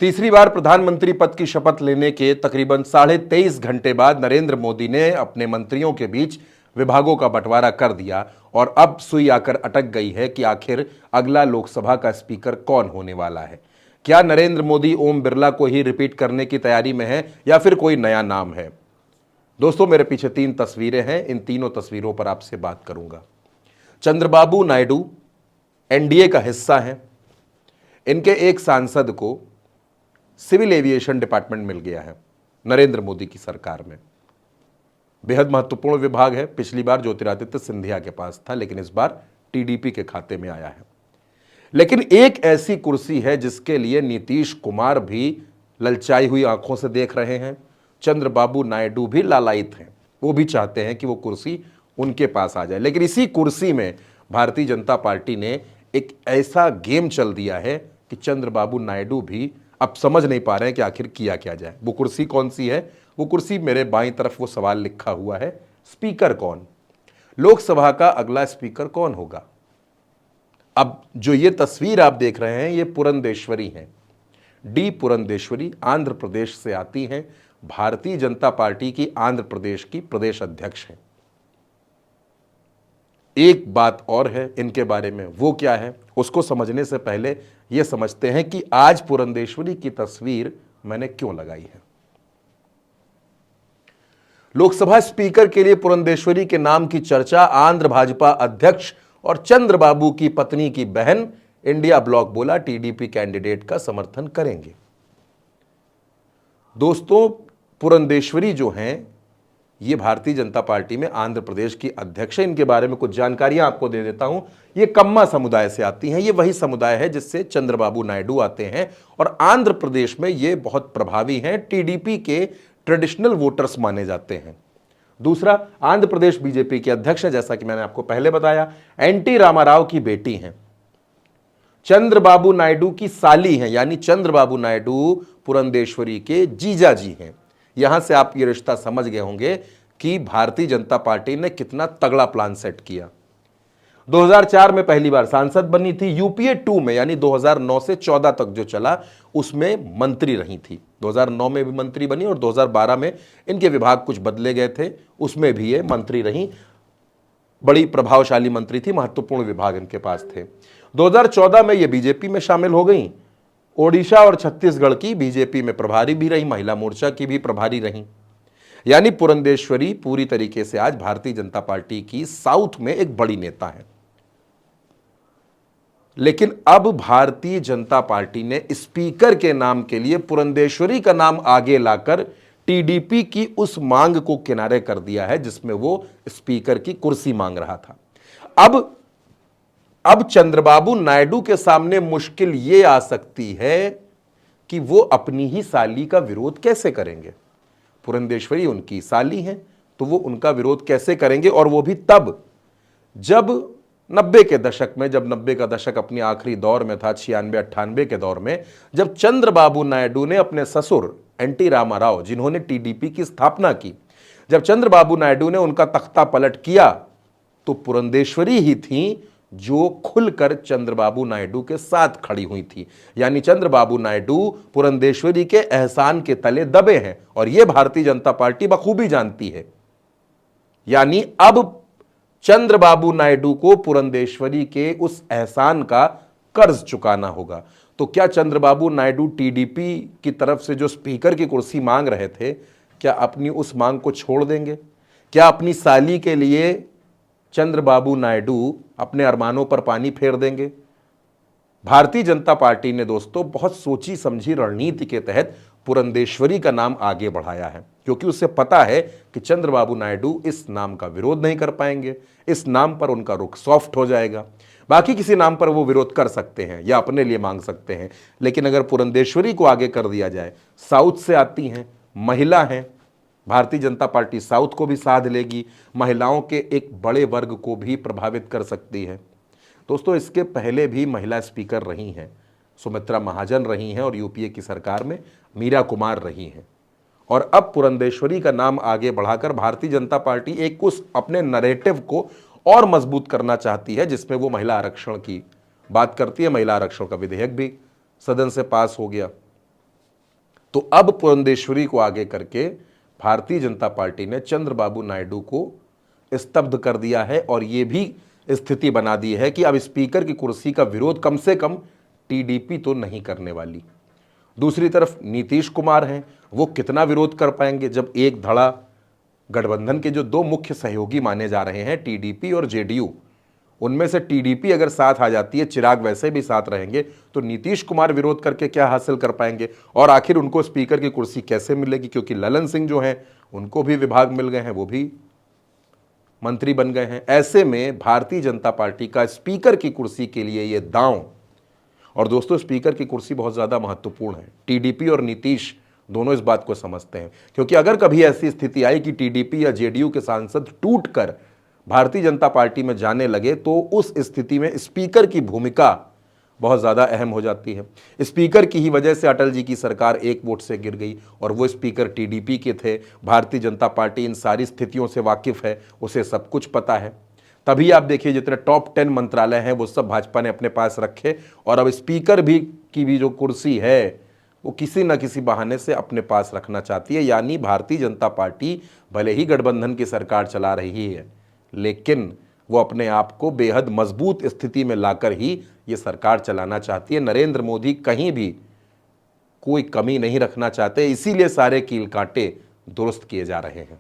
तीसरी बार प्रधानमंत्री पद की शपथ लेने के तकरीबन 23.5 घंटे बाद नरेंद्र मोदी ने अपने मंत्रियों के बीच विभागों का बंटवारा कर दिया और अब सुई आकर अटक गई है कि आखिर अगला लोकसभा का स्पीकर कौन होने वाला है। क्या नरेंद्र मोदी ओम बिरला को ही रिपीट करने की तैयारी में है या फिर कोई नया नाम है? दोस्तों, मेरे पीछे 3 तस्वीरें हैं। इन तीनों तस्वीरों पर आपसे बात करूंगा। चंद्रबाबू नायडू एनडीए का हिस्सा हैं। इनके एक सांसद को सिविल एविएशन डिपार्टमेंट मिल गया है नरेंद्र मोदी की सरकार में। बेहद महत्वपूर्ण विभाग है। पिछली बार ज्योतिरादित्य सिंधिया के पास था, लेकिन इस बार टीडीपी के खाते में आया है। लेकिन एक ऐसी कुर्सी है जिसके लिए नीतीश कुमार भी ललचाई हुई आंखों से देख रहे हैं। चंद्रबाबू नायडू भी लालायित हैं। वो भी चाहते हैं कि वो कुर्सी उनके पास आ जाए। लेकिन इसी कुर्सी में भारतीय जनता पार्टी ने एक ऐसा गेम चल दिया है कि चंद्रबाबू नायडू भी अब समझ नहीं पा रहे हैं कि आखिर किया क्या जाए। वो कुर्सी कौन सी है? वो कुर्सी मेरे बाईं तरफ वो सवाल लिखा हुआ है, स्पीकर कौन? लोकसभा का अगला स्पीकर कौन होगा? अब जो ये तस्वीर आप देख रहे हैं, ये पुरंदेश्वरी हैं। डी पुरंदेश्वरी आंध्र प्रदेश से आती हैं। भारतीय जनता पार्टी की आंध्र प्रदेश की प्रदेश अध्यक्ष हैं। एक बात और है इनके बारे में, वो क्या है उसको समझने से पहले ये समझते हैं कि आज पुरंदेश्वरी की तस्वीर मैंने क्यों लगाई है। लोकसभा स्पीकर के लिए पुरंदेश्वरी के नाम की चर्चा आंध्र भाजपा अध्यक्ष और चंद्रबाबू की पत्नी की बहन इंडिया ब्लॉक बोला टीडीपी कैंडिडेट का समर्थन करेंगे। दोस्तों, पुरंदेश्वरी जो हैं, ये भारतीय जनता पार्टी में आंध्र प्रदेश की अध्यक्ष है। इनके बारे में कुछ जानकारियां आपको दे देता हूं। ये कम्मा समुदाय से आती हैं। ये वही समुदाय है जिससे चंद्रबाबू नायडू आते हैं और आंध्र प्रदेश में ये बहुत प्रभावी हैं। टीडीपी के ट्रेडिशनल वोटर्स माने जाते हैं। दूसरा, आंध्र प्रदेश बीजेपी के अध्यक्ष है, जैसा कि मैंने आपको पहले बताया। एनटी रामाराव की बेटी हैं। चंद्रबाबू नायडू की साली हैं, यानी चंद्रबाबू नायडू पुरंदेश्वरी के जीजा जी हैं। यहां से आप ये रिश्ता समझ गए होंगे कि भारतीय जनता पार्टी ने कितना तगड़ा प्लान सेट किया। 2004 में पहली बार सांसद बनी थी। यूपीए 2 में, यानी 2009 से 14 तक जो चला, उसमें मंत्री रही थी। 2009 में भी मंत्री बनी और 2012 में इनके विभाग कुछ बदले गए थे, उसमें भी ये मंत्री रही। बड़ी प्रभावशाली मंत्री थी, महत्वपूर्ण विभाग इनके पास थे। 2014 में ये बीजेपी में शामिल हो गई। ओडिशा और छत्तीसगढ़ की बीजेपी में प्रभारी भी रही, महिला मोर्चा की भी प्रभारी रही। यानी पुरंदेश्वरी पूरी तरीके से आज भारतीय जनता पार्टी की साउथ में एक बड़ी नेता है। लेकिन अब भारतीय जनता पार्टी ने स्पीकर के नाम के लिए पुरंदेश्वरी का नाम आगे लाकर टीडीपी की उस मांग को किनारे कर दिया है जिसमें वो स्पीकर की कुर्सी मांग रहा था। अब चंद्रबाबू नायडू के सामने मुश्किल ये आ सकती है कि वो अपनी ही साली का विरोध कैसे करेंगे। पुरंदेश्वरी उनकी साली हैं, तो वो उनका विरोध कैसे करेंगे? और वो भी तब जब 90 के दशक में, जब 90 का दशक अपनी आखिरी दौर में था, 96-98 के दौर में, जब चंद्रबाबू नायडू ने अपने ससुर एनटी रामाराव, जिन्होंने टीडीपी की स्थापना की, जब चंद्रबाबू नायडू ने उनका तख्ता पलट किया, तो पुरंदेश्वरी ही थी जो खुलकर चंद्रबाबू नायडू के साथ खड़ी हुई थी। यानी चंद्रबाबू नायडू पुरंदेश्वरी के एहसान के तले दबे हैं और यह भारतीय जनता पार्टी बखूबी जानती है। यानी अब चंद्रबाबू नायडू को पुरंदेश्वरी के उस एहसान का कर्ज चुकाना होगा। तो क्या चंद्रबाबू नायडू टीडीपी की तरफ से जो स्पीकर की कुर्सी मांग रहे थे, क्या अपनी उस मांग को छोड़ देंगे? क्या अपनी साली के लिए चंद्रबाबू नायडू अपने अरमानों पर पानी फेर देंगे? भारतीय जनता पार्टी ने दोस्तों बहुत सोची समझी रणनीति के तहत पुरंदेश्वरी का नाम आगे बढ़ाया है, क्योंकि उसे पता है कि चंद्रबाबू नायडू इस नाम का विरोध नहीं कर पाएंगे। इस नाम पर उनका रुख सॉफ्ट हो जाएगा। बाकी किसी नाम पर वो विरोध कर सकते हैं या अपने लिए मांग सकते हैं, लेकिन अगर पुरंदेश्वरी को आगे कर दिया जाए, साउथ से आती हैं, महिला हैं, भारतीय जनता पार्टी साउथ को भी साध लेगी, महिलाओं के एक बड़े वर्ग को भी प्रभावित कर सकती है। दोस्तों, इसके पहले भी महिला स्पीकर रही हैं, सुमित्रा महाजन रही हैं और यूपीए की सरकार में मीरा कुमार रही हैं। और अब पुरंदेश्वरी का नाम आगे बढ़ाकर भारतीय जनता पार्टी एक उस अपने नैरेटिव को और मजबूत करना चाहती है जिसमें वो महिला आरक्षण की बात करती है। महिला आरक्षण का विधेयक भी सदन से पास हो गया। तो अब पुरंदेश्वरी को आगे करके भारतीय जनता पार्टी ने चंद्रबाबू नायडू को स्तब्ध कर दिया है और यह भी स्थिति बना दी है कि अब स्पीकर की कुर्सी का विरोध कम से कम टीडीपी तो नहीं करने वाली। दूसरी तरफ नीतीश कुमार हैं, वो कितना विरोध कर पाएंगे जब एक धड़ा गठबंधन के जो दो मुख्य सहयोगी माने जा रहे हैं टीडीपी और जेडीयू, उनमें से टीडीपी अगर साथ आ जाती है, चिराग वैसे भी साथ रहेंगे, तो नीतीश कुमार विरोध करके क्या हासिल कर पाएंगे और आखिर उनको स्पीकर की कुर्सी कैसे मिलेगी, क्योंकि ललन सिंह जो हैं उनको भी विभाग मिल गए हैं, वो भी मंत्री बन गए हैं। ऐसे में भारतीय जनता पार्टी का स्पीकर की कुर्सी के लिए ये दांव, और दोस्तों स्पीकर की कुर्सी बहुत ज़्यादा महत्वपूर्ण है, टीडीपी और नीतीश दोनों इस बात को समझते हैं, क्योंकि अगर कभी ऐसी स्थिति आई कि टीडीपी या जेडीयू के सांसद टूटकर भारतीय जनता पार्टी में जाने लगे तो उस स्थिति में स्पीकर की भूमिका बहुत ज़्यादा अहम हो जाती है। स्पीकर की ही वजह से अटल जी की सरकार एक वोट से गिर गई और वो स्पीकर टीडीपी के थे। भारतीय जनता पार्टी इन सारी स्थितियों से वाकिफ़ है, उसे सब कुछ पता है। तभी आप देखिए जितने टॉप 10 मंत्रालय हैं वो सब भाजपा ने अपने पास रखे और अब स्पीकर भी की भी जो कुर्सी है वो किसी न किसी बहाने से अपने पास रखना चाहती है। यानी भारतीय जनता पार्टी भले ही गठबंधन की सरकार चला रही है, लेकिन वो अपने आप को बेहद मजबूत स्थिति में लाकर ही ये सरकार चलाना चाहती है। नरेंद्र मोदी कहीं भी कोई कमी नहीं रखना चाहते, इसीलिए सारे कील कांटे दुरुस्त किए जा रहे हैं।